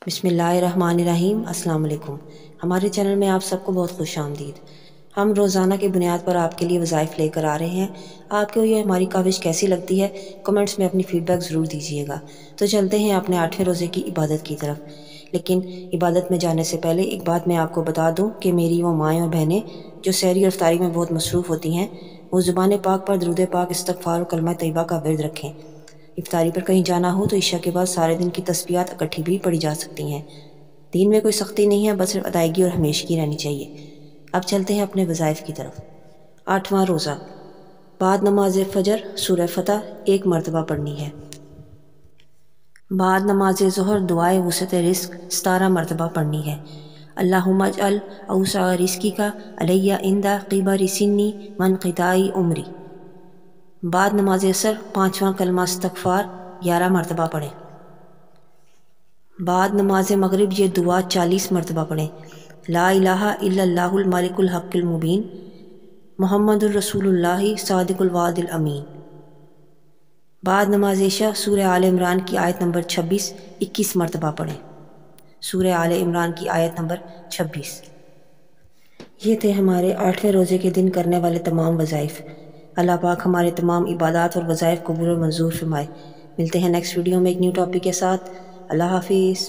بسم اللہ الرحمن الرحیم۔ السلام علیکم۔ ہمارے چینل میں آپ سب کو بہت خوش آمدید۔ ہم روزانہ کی بنیاد پر آپ کے لیے وظائف لے کر آ رہے ہیں۔ آپ کو یہ ہماری کاوش کیسی لگتی ہے کمنٹس میں اپنی فیڈ بیک ضرور دیجیے گا۔ تو چلتے ہیں اپنے 8ویں روزے کی عبادت کی طرف۔ لیکن عبادت میں جانے سے پہلے ایک بات میں آپ کو بتا دوں کہ میری وہ مائیں اور بہنیں جو سحری اور افطاری میں بہت مصروف ہوتی ہیں وہ زبان پاک پر درود پاک، استغفار اور کلمہ طیبہ کا ورد رکھیں۔ افطاری پر کہیں جانا ہو تو عشاء کے بعد سارے دن کی تسبیحات اکٹھی بھی پڑھی جا سکتی ہیں۔ دین میں کوئی سختی نہیں ہے، بس صرف ادائیگی اور ہمیشگی رہنی چاہیے۔ اب چلتے ہیں اپنے وظائف کی طرف۔ 8واں روزہ، بعد نماز فجر سورہ فتح 1 مرتبہ پڑھنی ہے۔ بعد نماز ظہر دعائے وسعت رزق 17 مرتبہ پڑھنی ہے۔ اللہم اجعل اوسع رزقک علی عند کبر سنی وانقطاع عمری۔ بعد نماز عصر 5واں کلمہ استغفار 11 مرتبہ پڑھیں۔ بعد نماز مغرب یہ دعا 40 مرتبہ پڑھیں۔ لا الہ الا اللہ الملک الحق المبین محمد الرسول اللہ صادق الوعد الامین۔ بعد نماز عشاء سورہ آل عمران کی آیت نمبر 26 21 مرتبہ پڑھیں۔ سورہ آل عمران کی آیت نمبر 26۔ یہ تھے ہمارے 8ویں روزے کے دن کرنے والے تمام وظائف۔ اللہ پاک ہمارے تمام عبادات اور وظائف قبول و منظور فرمائے۔ ملتے ہیں نیکسٹ ویڈیو میں ایک نیو ٹاپک کے ساتھ۔ اللہ حافظ۔